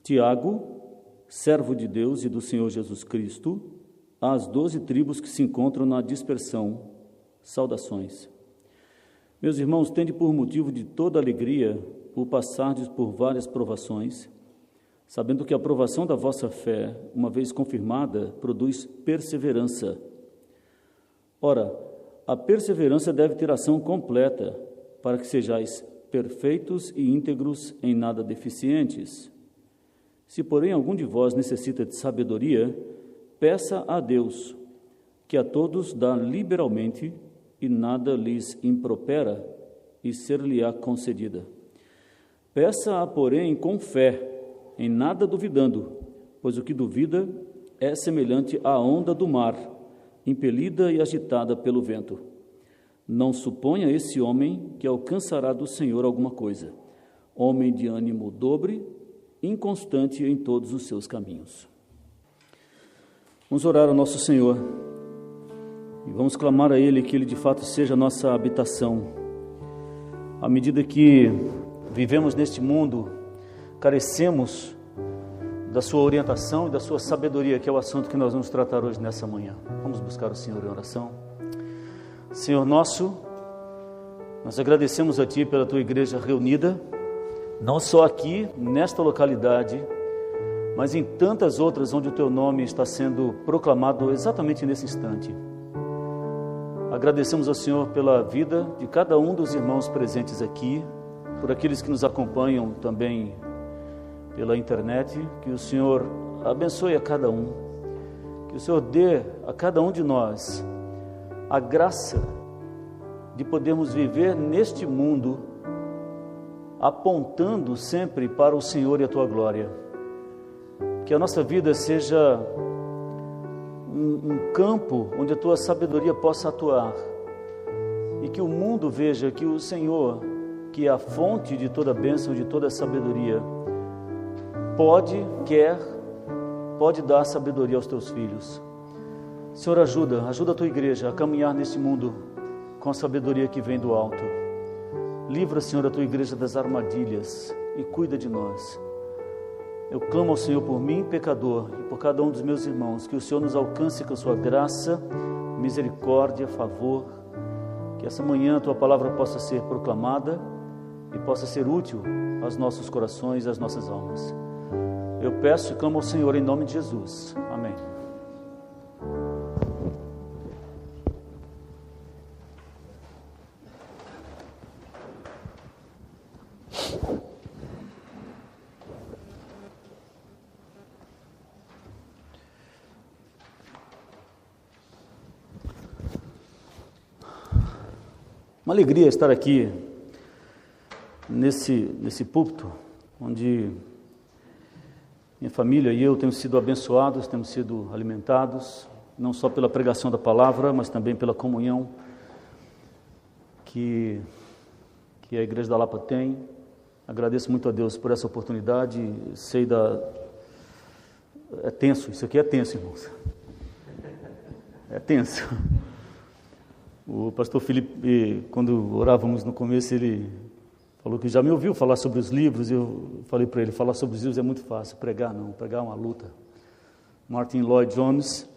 Tiago, servo de Deus e do Senhor Jesus Cristo, às 12 tribos que se encontram na dispersão, saudações. Meus irmãos, tende por motivo de toda alegria por passardes por várias provações, sabendo que a provação da vossa fé, uma vez confirmada, produz perseverança. Ora, a perseverança deve ter ação completa, para que sejais perfeitos e íntegros, em nada deficientes. Se, porém, algum de vós necessita de sabedoria, peça a Deus, que a todos dá liberalmente e nada lhes impropera, e ser-lhe-á concedida. Peça-a, porém, com fé, em nada duvidando, pois o que duvida é semelhante à onda do mar, impelida e agitada pelo vento. Não suponha esse homem que alcançará do Senhor alguma coisa. Homem de ânimo dobre, inconstante em todos os seus caminhos. Vamos orar ao nosso Senhor e vamos clamar a Ele que Ele de fato seja a nossa habitação. À medida que vivemos neste mundo, carecemos da sua orientação e da sua sabedoria, que é o assunto que nós vamos tratar hoje nessa manhã. Vamos buscar o Senhor em oração. Senhor nosso, nós agradecemos a Ti pela Tua igreja reunida, não só aqui, nesta localidade, mas em tantas outras onde o Teu nome está sendo proclamado exatamente nesse instante. Agradecemos ao Senhor pela vida de cada um dos irmãos presentes aqui, por aqueles que nos acompanham também pela internet, que o Senhor abençoe a cada um, que o Senhor dê a cada um de nós a graça de podermos viver neste mundo apontando sempre para o Senhor e a Tua glória. Que a nossa vida seja um campo onde a Tua sabedoria possa atuar e que o mundo veja que o Senhor, que é a fonte de toda bênção, de toda sabedoria, pode dar sabedoria aos Teus filhos. Senhor, ajuda a Tua igreja a caminhar nesse mundo com a sabedoria que vem do alto. Livra, Senhor, a Tua igreja das armadilhas e cuida de nós. Eu clamo ao Senhor por mim, pecador, e por cada um dos meus irmãos, que o Senhor nos alcance com a Sua graça, misericórdia, favor, que essa manhã a Tua palavra possa ser proclamada e possa ser útil aos nossos corações e às nossas almas. Eu peço e clamo ao Senhor em nome de Jesus. Amém. Uma alegria estar aqui nesse púlpito, onde minha família e eu temos sido abençoados, temos sido alimentados, não só pela pregação da palavra, mas também pela comunhão que a Igreja da Lapa tem. Agradeço muito a Deus por essa oportunidade. Sei é tenso, isso aqui é tenso, irmãos. É tenso. O pastor Felipe, quando orávamos no começo, ele falou que já me ouviu falar sobre os livros. Eu falei para ele, falar sobre os livros é muito fácil, pregar não, pregar é uma luta. Martin Lloyd Jones,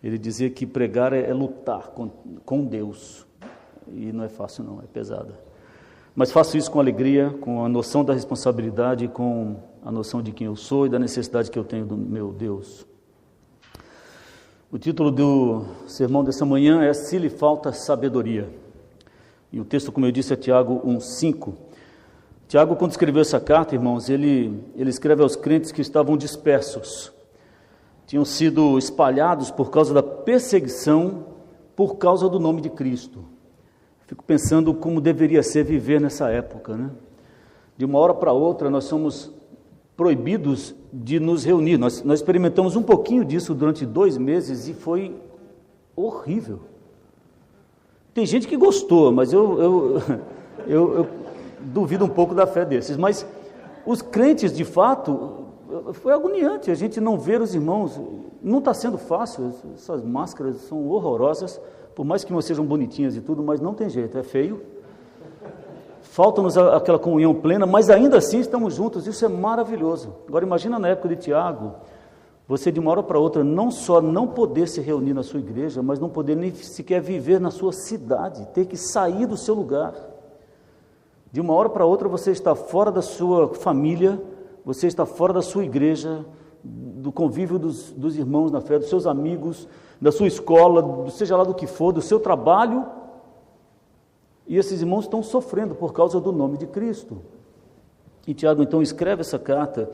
ele dizia que pregar é lutar com Deus, e não é fácil não, é pesada. Mas faço isso com alegria, com a noção da responsabilidade, com a noção de quem eu sou e da necessidade que eu tenho do meu Deus. O título do sermão dessa manhã é Se lhe falta sabedoria. E o texto, como eu disse, é Tiago 1:5. Tiago, quando escreveu essa carta, irmãos, ele escreve aos crentes que estavam dispersos. Tinham sido espalhados por causa da perseguição, por causa do nome de Cristo. Fico pensando como deveria ser viver nessa época, né? De uma hora para outra, nós somos proibidos de nos reunir. Nós experimentamos um pouquinho disso durante 2 meses e foi horrível. Tem gente que gostou, mas eu duvido um pouco da fé desses. Mas os crentes, de fato, foi agoniante a gente não ver os irmãos. Não está sendo fácil, essas máscaras são horrorosas, por mais que não sejam bonitinhas e tudo, mas não tem jeito, é feio. falta-nos aquela comunhão plena, mas ainda assim estamos juntos, isso é maravilhoso. Agora imagina na época de Tiago, você de uma hora para outra não só não poder se reunir na sua igreja, mas não poder nem sequer viver na sua cidade, ter que sair do seu lugar. De uma hora para outra você está fora da sua família, você está fora da sua igreja, do convívio dos irmãos na fé, dos seus amigos, da sua escola, seja lá do que for, do seu trabalho, e esses irmãos estão sofrendo por causa do nome de Cristo. E Tiago então escreve essa carta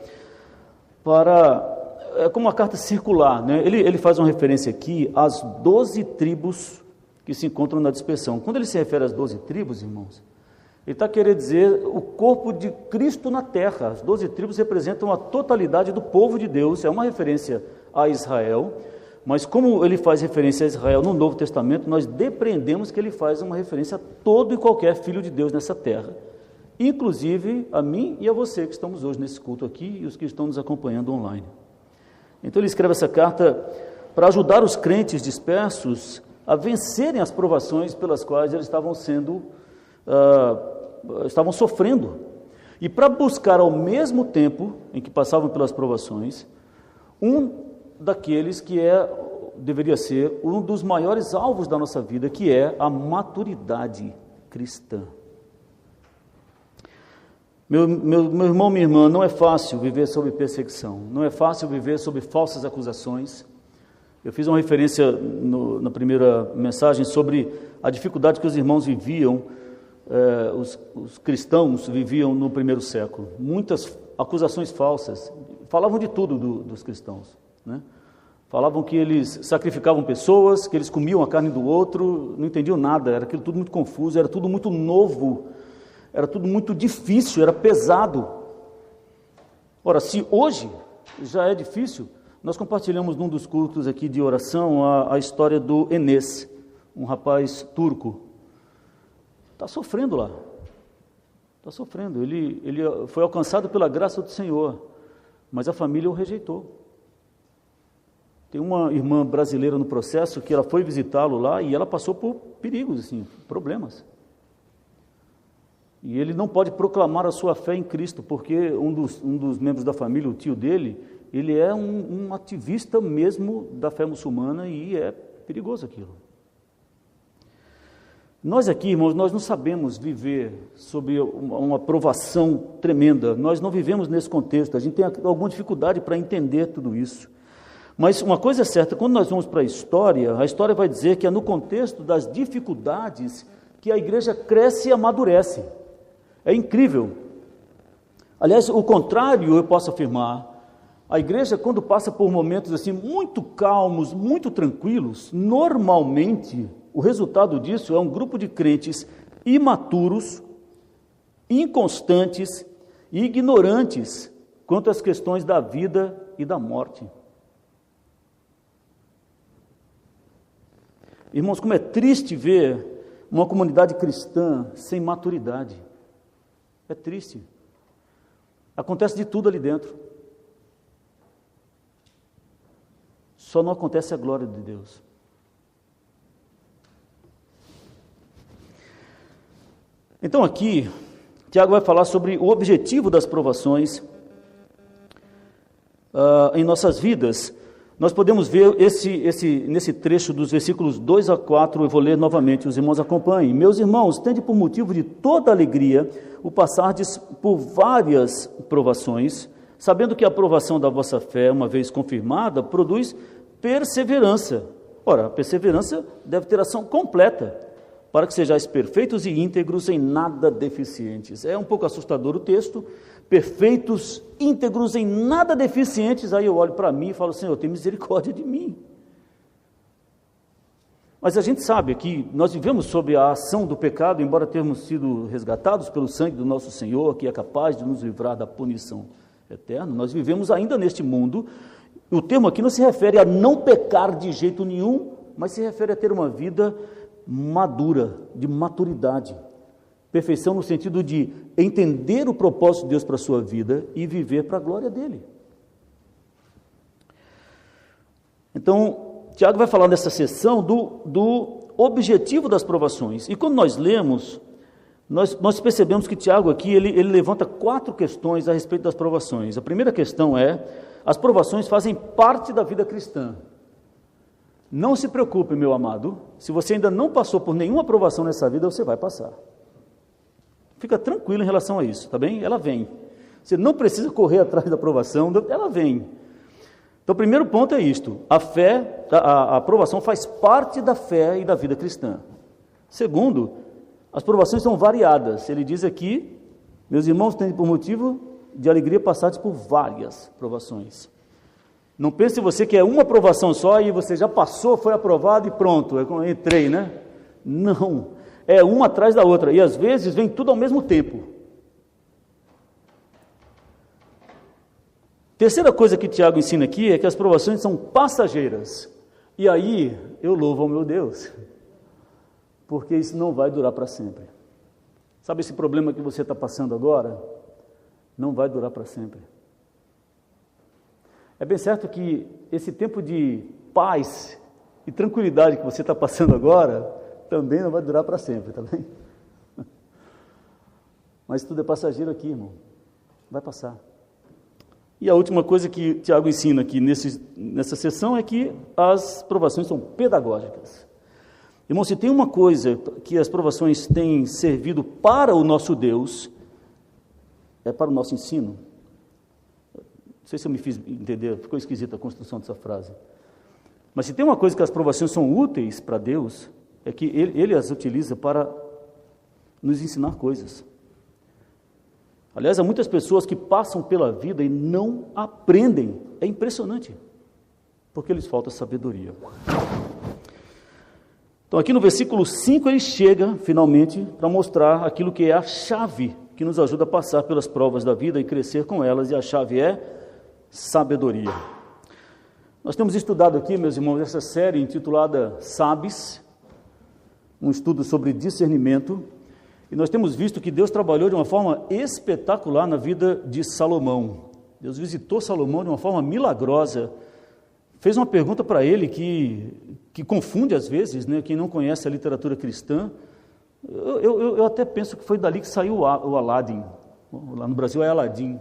é como uma carta circular, né? Ele faz uma referência aqui às 12 tribos que se encontram na dispersão. Quando ele se refere às 12 tribos, irmãos, ele está querendo dizer o corpo de Cristo na terra. As 12 tribos representam a totalidade do povo de Deus, é uma referência a Israel, mas como ele faz referência a Israel no Novo Testamento, nós depreendemos que ele faz uma referência a todo e qualquer filho de Deus nessa terra, inclusive a mim e a você que estamos hoje nesse culto aqui e os que estão nos acompanhando online. Então ele escreve essa carta para ajudar os crentes dispersos a vencerem as provações pelas quais eles estavam sofrendo, e para buscar ao mesmo tempo em que passavam pelas provações, um daqueles que deveria ser um dos maiores alvos da nossa vida, que é a maturidade cristã. Meu irmão, minha irmã, não é fácil viver sob perseguição, não é fácil viver sob falsas acusações. Eu fiz uma referência na primeira mensagem sobre a dificuldade que os irmãos viviam, os cristãos viviam no primeiro século. Muitas acusações falsas, falavam de tudo dos cristãos, né? Falavam que eles sacrificavam pessoas, que eles comiam a carne do outro, não entendiam nada, era aquilo tudo muito confuso, era tudo muito novo, era tudo muito difícil, era pesado. Ora, se hoje já é difícil, nós compartilhamos num dos cultos aqui de oração a história do Enes, um rapaz turco. Está sofrendo lá, está sofrendo, ele foi alcançado pela graça do Senhor, mas a família o rejeitou. Tem uma irmã brasileira no processo que ela foi visitá-lo lá e ela passou por perigos, assim, problemas. E ele não pode proclamar a sua fé em Cristo, porque um dos membros da família, o tio dele, ele é um ativista mesmo da fé muçulmana e é perigoso aquilo. Nós aqui, irmãos, nós não sabemos viver sob uma provação tremenda, nós não vivemos nesse contexto, a gente tem alguma dificuldade para entender tudo isso. Mas uma coisa é certa, quando nós vamos para a história vai dizer que é no contexto das dificuldades que a igreja cresce e amadurece. É incrível. Aliás, o contrário eu posso afirmar. A igreja, quando passa por momentos assim muito calmos, muito tranquilos, normalmente o resultado disso é um grupo de crentes imaturos, inconstantes e ignorantes quanto às questões da vida e da morte. Irmãos, como é triste ver uma comunidade cristã sem maturidade. É triste. Acontece de tudo ali dentro. Só não acontece a glória de Deus. Então aqui, Tiago vai falar sobre o objetivo das provações em nossas vidas. Nós podemos ver nesse trecho dos versículos 2 a 4, eu vou ler novamente, os irmãos acompanhem. Meus irmãos, tende por motivo de toda alegria o passardes por várias provações, sabendo que a aprovação da vossa fé, uma vez confirmada, produz perseverança. Ora, a perseverança deve ter ação completa, para que sejais perfeitos e íntegros, em nada deficientes. É um pouco assustador o texto. Perfeitos, íntegros, em nada deficientes. Aí eu olho para mim e falo, Senhor, tem misericórdia de mim. Mas a gente sabe que nós vivemos sob a ação do pecado, embora tenhamos sido resgatados pelo sangue do nosso Senhor, que é capaz de nos livrar da punição eterna. Nós vivemos ainda neste mundo. O termo aqui não se refere a não pecar de jeito nenhum, mas se refere a ter uma vida madura, de maturidade. Perfeição no sentido de entender o propósito de Deus para a sua vida e viver para a glória dele. Então, Tiago vai falar nessa sessão do objetivo das provações. E quando nós lemos Nós percebemos que Tiago aqui, ele levanta 4 questões a respeito das provações. A primeira questão é, as provações fazem parte da vida cristã. Não se preocupe, meu amado, se você ainda não passou por nenhuma provação nessa vida, você vai passar. Fica tranquilo em relação a isso, tá bem? Ela vem. Você não precisa correr atrás da provação, ela vem. Então, o primeiro ponto é isto: a fé, a provação faz parte da fé e da vida cristã. Segundo, as provações são variadas. Ele diz aqui, meus irmãos, têm por motivo de alegria passados por várias provações. Não pense você que é uma provação só e você já passou, foi aprovado e pronto, entrei, né? Não, é uma atrás da outra, e às vezes vem tudo ao mesmo tempo. Terceira coisa que Tiago ensina aqui é que as provações são passageiras. E aí, eu louvo ao meu Deus, porque isso não vai durar para sempre. Sabe esse problema que você está passando agora? Não vai durar para sempre. É bem certo que esse tempo de paz e tranquilidade que você está passando agora, também não vai durar para sempre, tá bem? Mas tudo é passageiro aqui, irmão. Vai passar. E a última coisa que Tiago ensina aqui nessa sessão é que as provações são pedagógicas. Irmão, se tem uma coisa que as provações têm servido para o nosso Deus, é para o nosso ensino. Não sei se eu me fiz entender, ficou esquisita a construção dessa frase. Mas se tem uma coisa que as provações são úteis para Deus, é que Ele as utiliza para nos ensinar coisas. Aliás, há muitas pessoas que passam pela vida e não aprendem. É impressionante, porque lhes falta sabedoria. Então, aqui no versículo 5, ele chega, finalmente, para mostrar aquilo que é a chave que nos ajuda a passar pelas provas da vida e crescer com elas, e a chave é sabedoria. Nós temos estudado aqui, meus irmãos, essa série intitulada Sabes, um estudo sobre discernimento, e nós temos visto que Deus trabalhou de uma forma espetacular na vida de Salomão. Deus visitou Salomão de uma forma milagrosa, fez uma pergunta para ele que confunde às vezes, né, quem não conhece a literatura cristã. Eu até penso que foi dali que saiu o Aladim. Lá no Brasil é Aladim.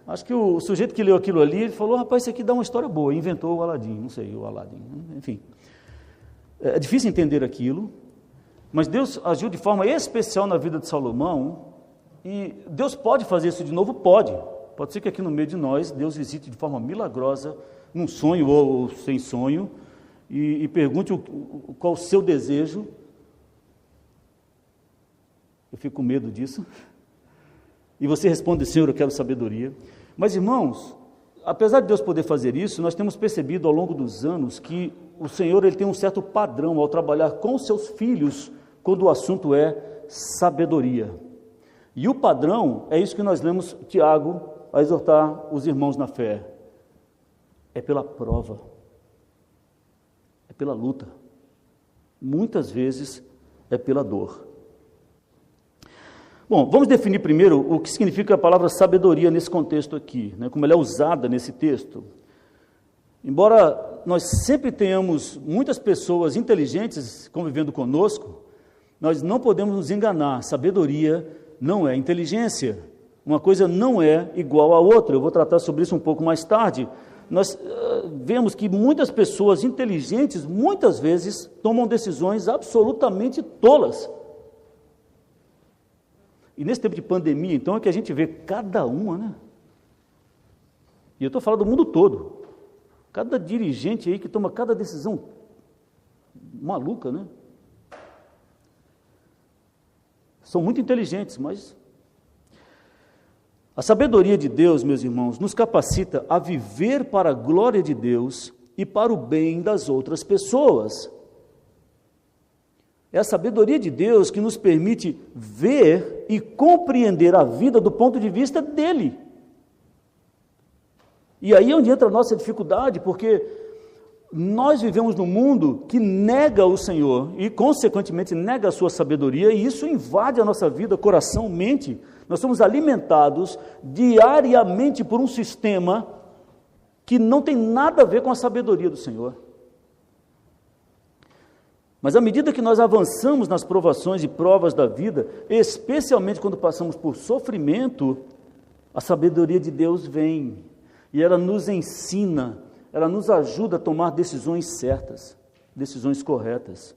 Acho que o sujeito que leu aquilo ali, ele falou, rapaz, isso aqui dá uma história boa, inventou o Aladim, não sei, o Aladim, enfim. É difícil entender aquilo, mas Deus agiu de forma especial na vida de Salomão, e Deus pode fazer isso de novo? Pode ser que aqui no meio de nós, Deus visite de forma milagrosa, num sonho ou sem sonho, e pergunte qual o seu desejo. Eu fico com medo disso. E você responde, Senhor, eu quero sabedoria. Mas, irmãos, apesar de Deus poder fazer isso, nós temos percebido ao longo dos anos que o Senhor ele tem um certo padrão ao trabalhar com os seus filhos quando o assunto é sabedoria. E o padrão é isso que nós lemos Tiago a exortar os irmãos na fé. É pela prova, é pela luta, muitas vezes é pela dor. Bom, vamos definir primeiro o que significa a palavra sabedoria nesse contexto aqui, né, como ela é usada nesse texto. Embora nós sempre tenhamos muitas pessoas inteligentes convivendo conosco, nós não podemos nos enganar, sabedoria não é inteligência, uma coisa não é igual à outra. Eu vou tratar sobre isso um pouco mais tarde. Nós vemos que muitas pessoas inteligentes, muitas vezes, tomam decisões absolutamente tolas. E nesse tempo de pandemia, então, é que a gente vê cada uma, né? E eu estou falando do mundo todo. Cada dirigente aí que toma cada decisão maluca, né? São muito inteligentes, mas a sabedoria de Deus, meus irmãos, nos capacita a viver para a glória de Deus e para o bem das outras pessoas. É a sabedoria de Deus que nos permite ver e compreender a vida do ponto de vista dele. E aí é onde entra a nossa dificuldade, porque nós vivemos num mundo que nega o Senhor e, consequentemente, nega a sua sabedoria, e isso invade a nossa vida, coração, mente. Nós somos alimentados diariamente por um sistema que não tem nada a ver com a sabedoria do Senhor. Mas à medida que nós avançamos nas provações e provas da vida, especialmente quando passamos por sofrimento, a sabedoria de Deus vem e ela nos ensina, ela nos ajuda a tomar decisões certas, decisões corretas.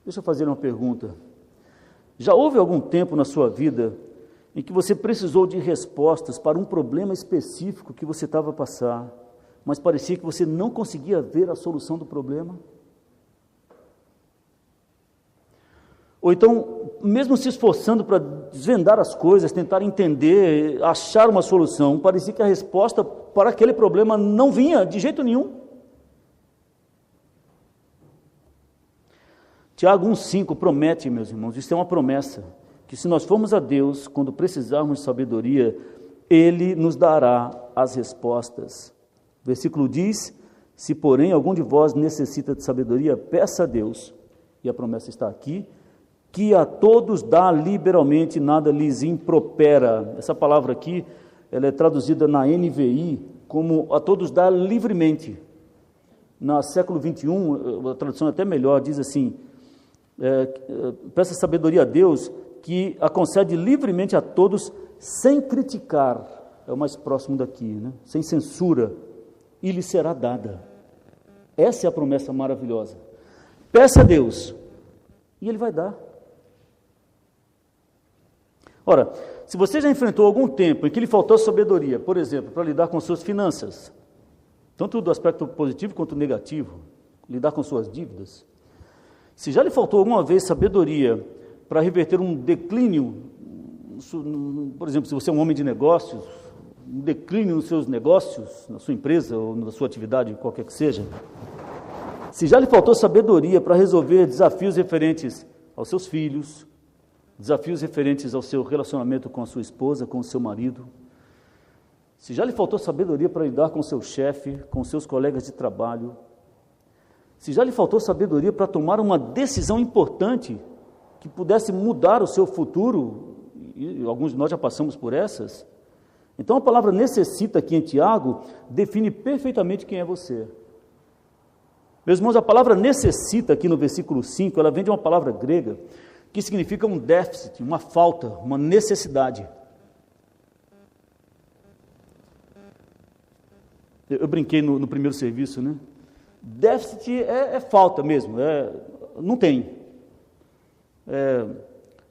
Deixa eu fazer uma pergunta. Já houve algum tempo na sua vida em que você precisou de respostas para um problema específico que você estava a passar, mas parecia que você não conseguia ver a solução do problema? Ou então, mesmo se esforçando para desvendar as coisas, tentar entender, achar uma solução, parecia que a resposta para aquele problema não vinha de jeito nenhum. Tiago 1,5 promete, meus irmãos, isso é uma promessa, que se nós formos a Deus, quando precisarmos de sabedoria, Ele nos dará as respostas. O versículo diz, se porém algum de vós necessita de sabedoria, peça a Deus, e a promessa está aqui, que a todos dá liberalmente, nada lhes impropera. Essa palavra aqui, ela é traduzida na NVI como a todos dá livremente. No século 21, a tradução é até melhor, diz assim, peça sabedoria a Deus, que a concede livremente a todos, sem criticar, é o mais próximo daqui, né? Sem censura, e lhe será dada. Essa é a promessa maravilhosa. Peça a Deus, e Ele vai dar. Ora, se você já enfrentou algum tempo em que lhe faltou sabedoria, por exemplo, para lidar com suas finanças, tanto do aspecto positivo quanto negativo, lidar com suas dívidas, se já lhe faltou alguma vez sabedoria para reverter um declínio, por exemplo, se você é um homem de negócios, um declínio nos seus negócios, na sua empresa ou na sua atividade, qualquer que seja, se já lhe faltou sabedoria para resolver desafios referentes aos seus filhos, desafios referentes ao seu relacionamento com a sua esposa, com o seu marido, se já lhe faltou sabedoria para lidar com o seu chefe, com os seus colegas de trabalho, se já lhe faltou sabedoria para tomar uma decisão importante que pudesse mudar o seu futuro, e alguns de nós já passamos por essas, então a palavra necessita aqui em Tiago define perfeitamente quem é você. Meus irmãos, a palavra necessita aqui no versículo 5, ela vem de uma palavra grega que significa um déficit, uma falta, uma necessidade. Eu brinquei no primeiro serviço, né? Déficit é falta mesmo, não tem.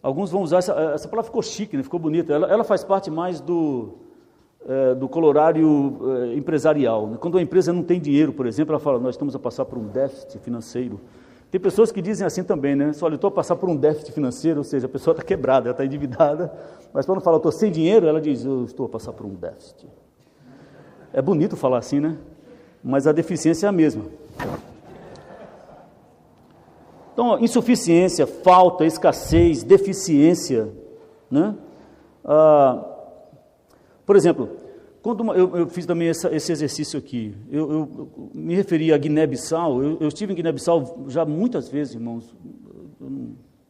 Alguns vão usar, essa palavra ficou chique, né? Ficou bonita, ela faz parte mais do colorário empresarial. Né? Quando a empresa não tem dinheiro, por exemplo, ela fala, nós estamos a passar por um déficit financeiro. Tem pessoas que dizem assim também, né? Olha, eu estou a passar por um déficit financeiro, ou seja, a pessoa está quebrada, ela está endividada, mas quando fala, eu estou sem dinheiro, ela diz, eu estou a passar por um déficit. É bonito falar assim, né? Mas a deficiência é a mesma. Então, insuficiência, falta, escassez, deficiência, né? Por exemplo, quando eu fiz também esse exercício aqui, eu me referi a Guiné-Bissau, eu estive em Guiné-Bissau já muitas vezes, irmãos,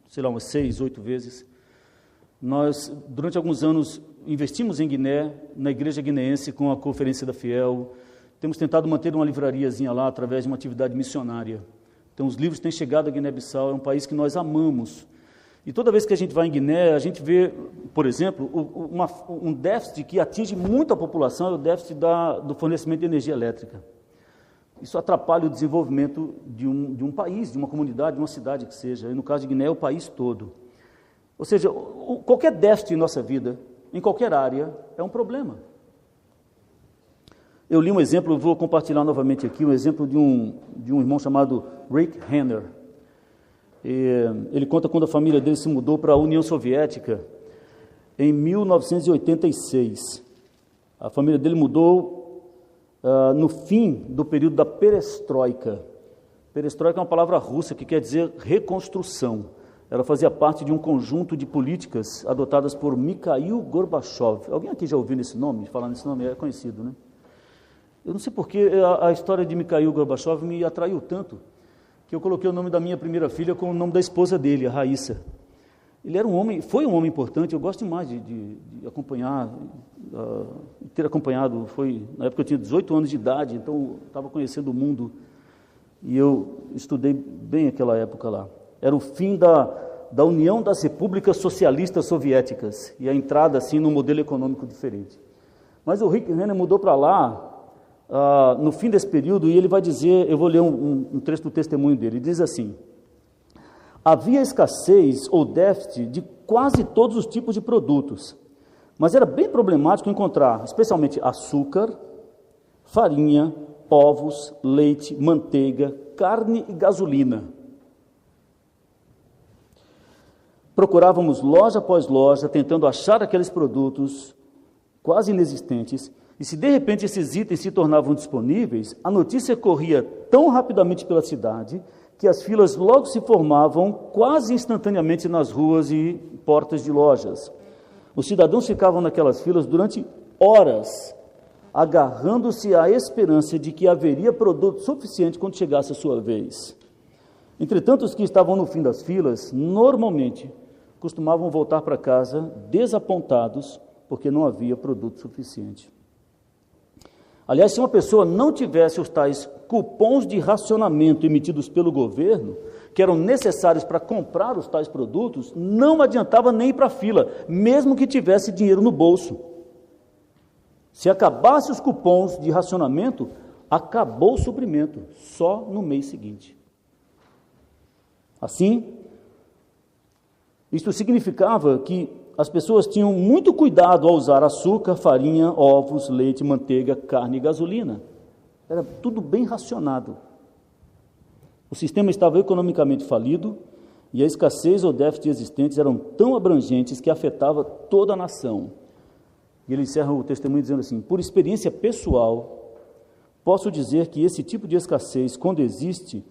sei lá, umas 6, 8 vezes. Nós, durante alguns anos, investimos em Guiné, na igreja guineense, com a Conferência da Fiel. Temos tentado manter uma livrariazinha lá, através de uma atividade missionária. Então, os livros têm chegado a Guiné-Bissau, é um país que nós amamos. E toda vez que a gente vai em Guiné, a gente vê, por exemplo, um déficit que atinge muito a população, é o déficit do fornecimento de energia elétrica. Isso atrapalha o desenvolvimento de um país, de uma comunidade, de uma cidade que seja. E no caso de Guiné, é o país todo. Ou seja, qualquer déficit em nossa vida, em qualquer área, é um problema. Eu li um exemplo, eu vou compartilhar novamente aqui, um exemplo de um irmão chamado Rick Renner. Ele conta quando a família dele se mudou para a União Soviética em 1986. A família dele mudou no fim do período da perestroika. Perestroika é uma palavra russa que quer dizer reconstrução. Ela fazia parte de um conjunto de políticas adotadas por Mikhail Gorbachev. Alguém aqui já ouviu esse nome? Falar nesse nome é conhecido, né? Eu não sei porque a história de Mikhail Gorbachev me atraiu tanto, que eu coloquei o nome da minha primeira filha com o nome da esposa dele, a Raíssa. Ele era foi um homem importante, eu gosto demais de acompanhar, ter acompanhado, na época eu tinha 18 anos de idade, então estava conhecendo o mundo. e eu estudei bem aquela época lá. Era o fim da União das Repúblicas Socialistas Soviéticas e a entrada assim num modelo econômico diferente. Mas o Rick Renner mudou para lá no fim desse período, e ele vai dizer, eu vou ler um trecho do testemunho dele, ele diz assim: havia escassez ou déficit de quase todos os tipos de produtos, mas era bem problemático encontrar, especialmente açúcar, farinha, ovos, leite, manteiga, carne e gasolina. Procurávamos loja após loja, tentando achar aqueles produtos quase inexistentes, e se de repente esses itens se tornavam disponíveis, a notícia corria tão rapidamente pela cidade que as filas logo se formavam quase instantaneamente nas ruas e portas de lojas. Os cidadãos ficavam naquelas filas durante horas, agarrando-se à esperança de que haveria produto suficiente quando chegasse a sua vez. Entretanto, os que estavam no fim das filas, normalmente, costumavam voltar para casa desapontados, porque não havia produto suficiente. Aliás, se uma pessoa não tivesse os tais cupons de racionamento emitidos pelo governo, que eram necessários para comprar os tais produtos, não adiantava nem ir para a fila, mesmo que tivesse dinheiro no bolso. Se acabasse os cupons de racionamento, acabou o suprimento, só no mês seguinte. Assim, isso significava que as pessoas tinham muito cuidado ao usar açúcar, farinha, ovos, leite, manteiga, carne e gasolina. Era tudo bem racionado. O sistema estava economicamente falido e a escassez ou déficit existentes eram tão abrangentes que afetava toda a nação. E ele encerra o testemunho dizendo assim: por experiência pessoal, posso dizer que esse tipo de escassez, quando existe,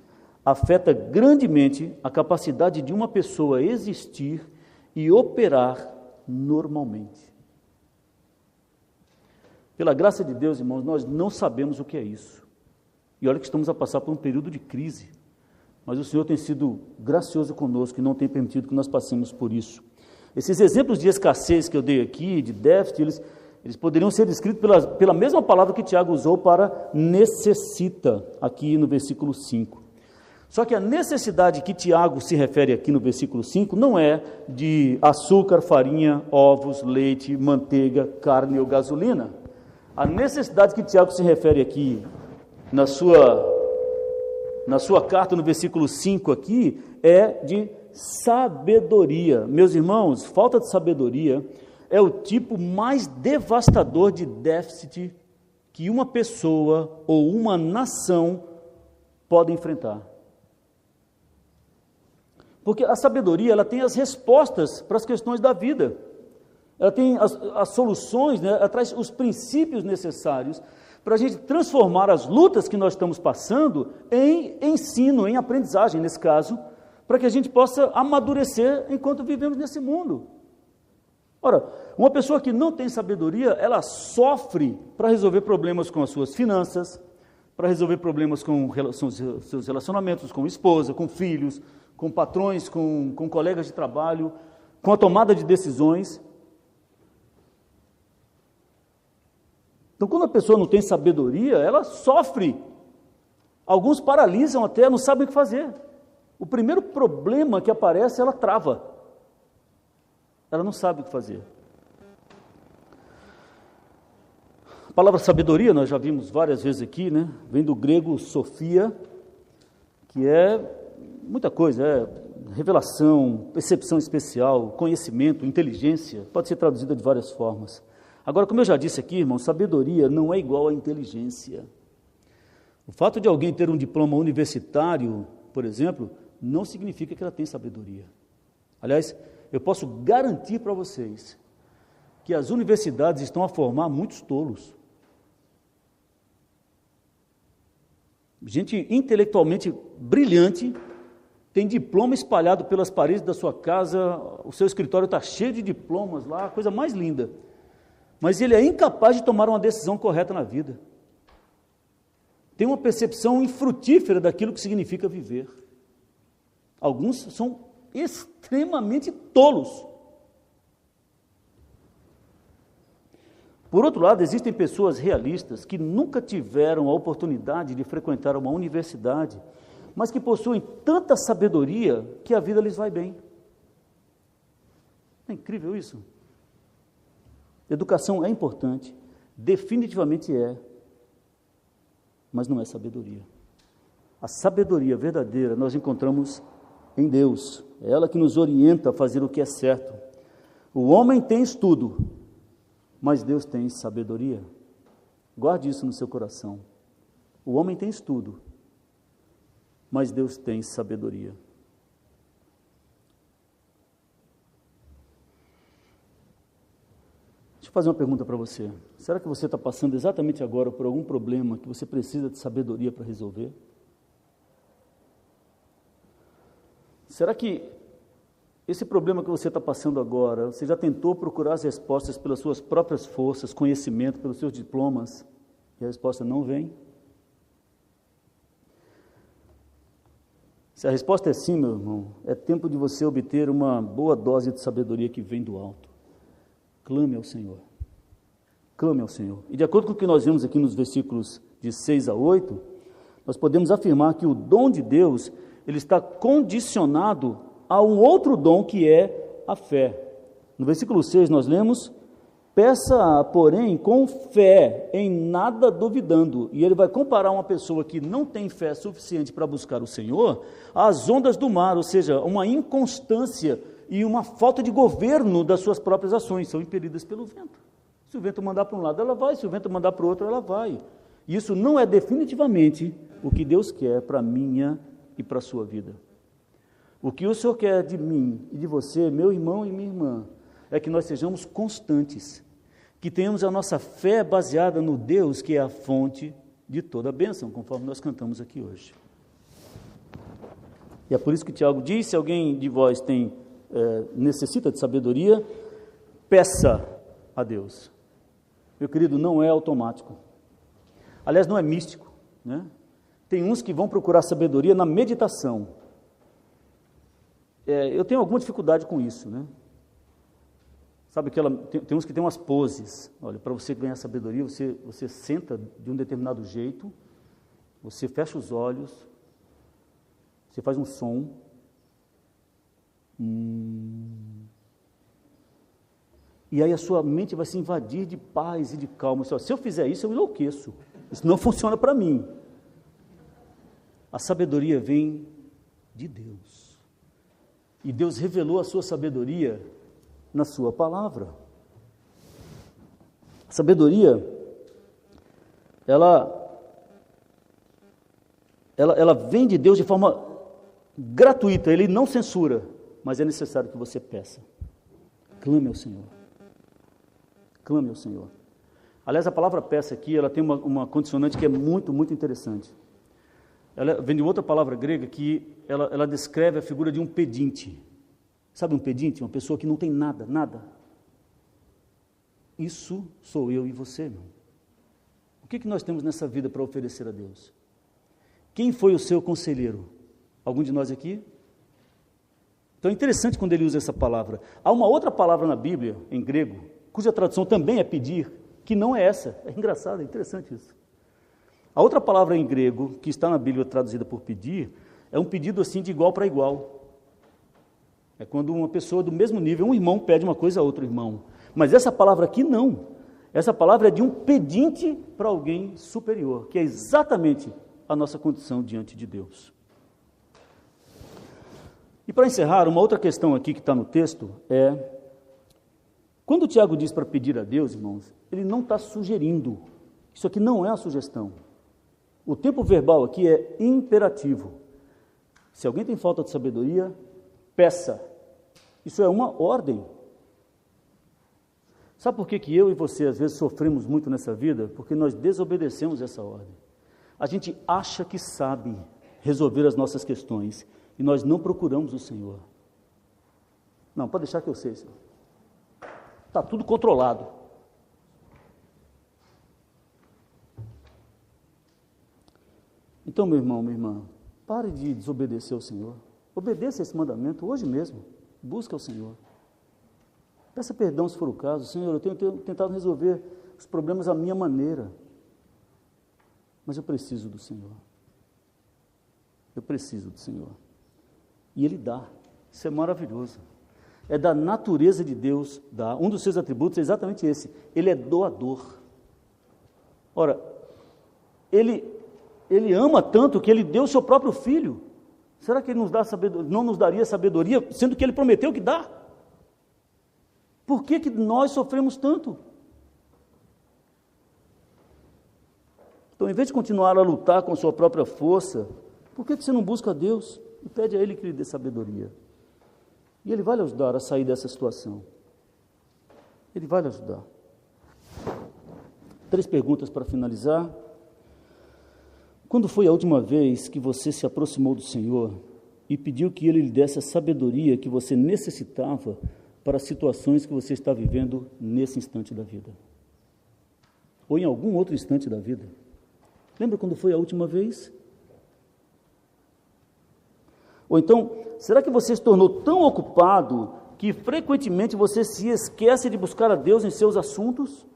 afeta grandemente a capacidade de uma pessoa existir e operar normalmente. Pela graça de Deus, irmãos, nós não sabemos o que é isso. E olha que estamos a passar por um período de crise, mas o Senhor tem sido gracioso conosco e não tem permitido que nós passemos por isso. Esses exemplos de escassez que eu dei aqui, de déficit, eles poderiam ser descritos pela mesma palavra que Tiago usou para necessita, aqui no versículo 5. Só que a necessidade que Tiago se refere aqui no versículo 5 não é de açúcar, farinha, ovos, leite, manteiga, carne ou gasolina. A necessidade que Tiago se refere aqui na sua carta, no versículo 5 aqui, é de sabedoria. Meus irmãos, falta de sabedoria é o tipo mais devastador de déficit que uma pessoa ou uma nação pode enfrentar. Porque a sabedoria, ela tem as respostas para as questões da vida. Ela tem as soluções, né? Ela traz os princípios necessários para a gente transformar as lutas que nós estamos passando em ensino, em aprendizagem, nesse caso, para que a gente possa amadurecer enquanto vivemos nesse mundo. Ora, uma pessoa que não tem sabedoria, ela sofre para resolver problemas com as suas finanças, para resolver problemas com seus relacionamentos com esposa, com filhos, com patrões, com colegas de trabalho, com a tomada de decisões. Então, quando a pessoa não tem sabedoria, ela sofre. Alguns paralisam até, não sabem o que fazer. O primeiro problema que aparece, ela trava. Ela não sabe o que fazer. A palavra sabedoria, nós já vimos várias vezes aqui, né? Vem do grego sofia, que é muita coisa, revelação, percepção especial, conhecimento, inteligência, pode ser traduzida de várias formas. Agora, como eu já disse aqui, irmão, sabedoria não é igual a inteligência. O fato de alguém ter um diploma universitário, por exemplo, não significa que ela tem sabedoria. Aliás, eu posso garantir para vocês que as universidades estão a formar muitos tolos. Gente intelectualmente brilhante, tem diploma espalhado pelas paredes da sua casa, o seu escritório está cheio de diplomas lá, a coisa mais linda. Mas ele é incapaz de tomar uma decisão correta na vida. Tem uma percepção infrutífera daquilo que significa viver. Alguns são extremamente tolos. Por outro lado, existem pessoas realistas que nunca tiveram a oportunidade de frequentar uma universidade, mas que possuem tanta sabedoria que a vida lhes vai bem. É incrível isso. Educação é importante, definitivamente é, mas não é sabedoria. A sabedoria verdadeira nós encontramos em Deus. É ela que nos orienta a fazer o que é certo. O homem tem estudo, mas Deus tem sabedoria. Guarde isso no seu coração. O homem tem estudo, mas Deus tem sabedoria. Deixa eu fazer uma pergunta para você. Será que você está passando exatamente agora por algum problema que você precisa de sabedoria para resolver? Será que esse problema que você está passando agora, você já tentou procurar as respostas pelas suas próprias forças, conhecimento, pelos seus diplomas, e a resposta não vem? Se a resposta é sim, meu irmão, é tempo de você obter uma boa dose de sabedoria que vem do alto. Clame ao Senhor. Clame ao Senhor. E de acordo com o que nós vemos aqui nos versículos de 6 a 8, nós podemos afirmar que o dom de Deus, ele está condicionado a um outro dom que é a fé. No versículo 6 nós lemos: peça, porém, com fé, em nada duvidando. E ele vai comparar uma pessoa que não tem fé suficiente para buscar o Senhor às ondas do mar, ou seja, uma inconstância e uma falta de governo das suas próprias ações, são impelidas pelo vento. Se o vento mandar para um lado, ela vai, se o vento mandar para o outro, ela vai. E isso não é definitivamente o que Deus quer para a minha e para a sua vida. O que o Senhor quer de mim e de você, meu irmão e minha irmã, é que nós sejamos constantes, que tenhamos a nossa fé baseada no Deus que é a fonte de toda a bênção, conforme nós cantamos aqui hoje. E é por isso que Tiago diz: se alguém de vós necessita de sabedoria, peça a Deus. Meu querido, não é automático. Aliás, não é místico, né? Tem uns que vão procurar sabedoria na meditação. Eu tenho alguma dificuldade com isso, né? Sabe tem uns que tem umas poses. Olha, para você ganhar sabedoria, você senta de um determinado jeito, você fecha os olhos, você faz um som. E aí a sua mente vai se invadir de paz e de calma. Se eu fizer isso, eu enlouqueço. Isso não funciona para mim. A sabedoria vem de Deus. E Deus revelou a sua sabedoria na sua palavra. A sabedoria, ela vem de Deus de forma gratuita, Ele não censura, mas é necessário que você peça. Clame ao Senhor. Clame ao Senhor. Aliás, a palavra peça aqui, ela tem uma condicionante que é muito, muito interessante. Ela vem de outra palavra grega que ela descreve a figura de um pedinte. Sabe um pedinte? Uma pessoa que não tem nada, nada. Isso sou eu e você, irmão. O que nós temos nessa vida para oferecer a Deus? Quem foi o seu conselheiro? Algum de nós aqui? Então é interessante quando ele usa essa palavra. Há uma outra palavra na Bíblia, em grego, cuja tradução também é pedir, que não é essa. É engraçado, é interessante isso. A outra palavra em grego, que está na Bíblia traduzida por pedir, é um pedido assim de igual para igual. É quando uma pessoa do mesmo nível, um irmão pede uma coisa a outro irmão. Mas essa palavra aqui não. Essa palavra é de um pedinte para alguém superior, que é exatamente a nossa condição diante de Deus. E para encerrar, uma outra questão aqui que está no texto é: quando o Tiago diz para pedir a Deus, irmãos, ele não está sugerindo. Isso aqui não é uma sugestão. O tempo verbal aqui é imperativo. Se alguém tem falta de sabedoria, peça. Isso é uma ordem. Sabe por que eu e você às vezes sofremos muito nessa vida? Porque nós desobedecemos essa ordem. A gente acha que sabe resolver as nossas questões e nós não procuramos o Senhor. Não, pode deixar que eu sei, Senhor. Está tudo controlado. Então, meu irmão, minha irmã, pare de desobedecer ao Senhor. Obedeça esse mandamento hoje mesmo. Busca o Senhor. Peça perdão se for o caso. Senhor, eu tenho tentado resolver os problemas à minha maneira. Mas eu preciso do Senhor. Eu preciso do Senhor. E Ele dá. Isso é maravilhoso. É da natureza de Deus dar. Um dos seus atributos é exatamente esse. Ele é doador. Ora, Ele ama tanto que Ele deu o seu próprio Filho. Será que Ele não nos daria sabedoria, sendo que Ele prometeu que dá? Por que nós sofremos tanto? Então, em vez de continuar a lutar com a sua própria força, por que você não busca a Deus e pede a Ele que lhe dê sabedoria? E Ele vai lhe ajudar a sair dessa situação. Ele vai lhe ajudar. 3 perguntas para finalizar. Quando foi a última vez que você se aproximou do Senhor e pediu que Ele lhe desse a sabedoria que você necessitava para as situações que você está vivendo nesse instante da vida? Ou em algum outro instante da vida? Lembra quando foi a última vez? Ou então, será que você se tornou tão ocupado que frequentemente você se esquece de buscar a Deus em seus assuntos?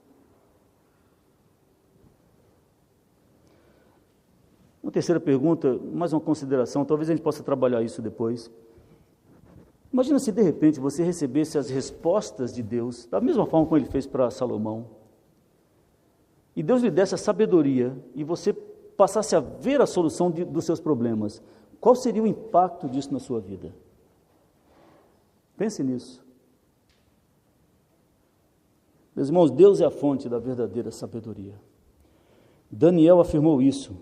Uma terceira pergunta, mais uma consideração, talvez a gente possa trabalhar isso depois. Imagina se de repente você recebesse as respostas de Deus, da mesma forma como Ele fez para Salomão, e Deus lhe desse a sabedoria, e você passasse a ver a solução dos seus problemas. Qual seria o impacto disso na sua vida? Pense nisso. Meus irmãos, Deus é a fonte da verdadeira sabedoria. Daniel afirmou isso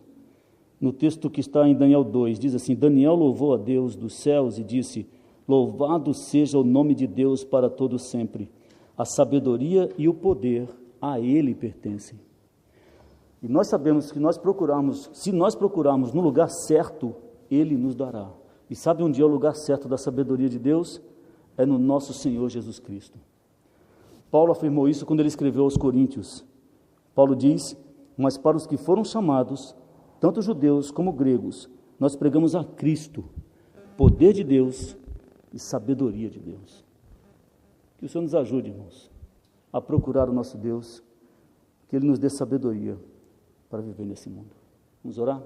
no texto que está em Daniel 2. Diz assim: Daniel louvou a Deus dos céus e disse: louvado seja o nome de Deus para todo sempre. A sabedoria e o poder a Ele pertencem. E nós sabemos que se nós procurarmos no lugar certo, Ele nos dará. E sabe onde é o lugar certo da sabedoria de Deus? É no nosso Senhor Jesus Cristo. Paulo afirmou isso quando ele escreveu aos Coríntios. Paulo diz: mas para os que foram chamados, tanto judeus como gregos, nós pregamos a Cristo, poder de Deus e sabedoria de Deus. Que o Senhor nos ajude, irmãos, a procurar o nosso Deus, que Ele nos dê sabedoria para viver nesse mundo. Vamos orar?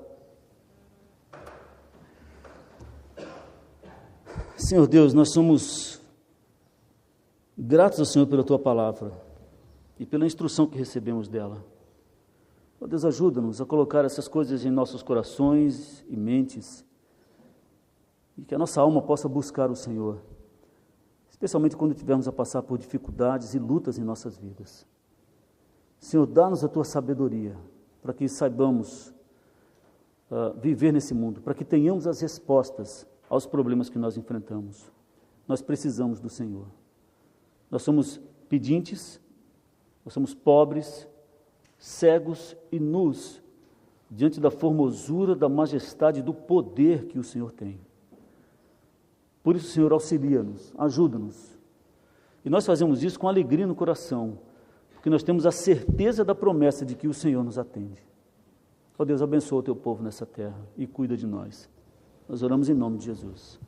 Senhor Deus, nós somos gratos ao Senhor pela Tua palavra e pela instrução que recebemos dela. Ó Deus, ajuda-nos a colocar essas coisas em nossos corações e mentes, e que a nossa alma possa buscar o Senhor, especialmente quando tivermos a passar por dificuldades e lutas em nossas vidas. Senhor, dá-nos a Tua sabedoria, para que saibamos viver nesse mundo, para que tenhamos as respostas aos problemas que nós enfrentamos. Nós precisamos do Senhor. Nós somos pedintes, nós somos pobres, cegos e nus, diante da formosura, da majestade, do poder que o Senhor tem. Por isso, Senhor, auxilia-nos, ajuda-nos. E nós fazemos isso com alegria no coração, porque nós temos a certeza da promessa de que o Senhor nos atende. Ó Deus, abençoa o Teu povo nessa terra e cuida de nós. Nós oramos em nome de Jesus.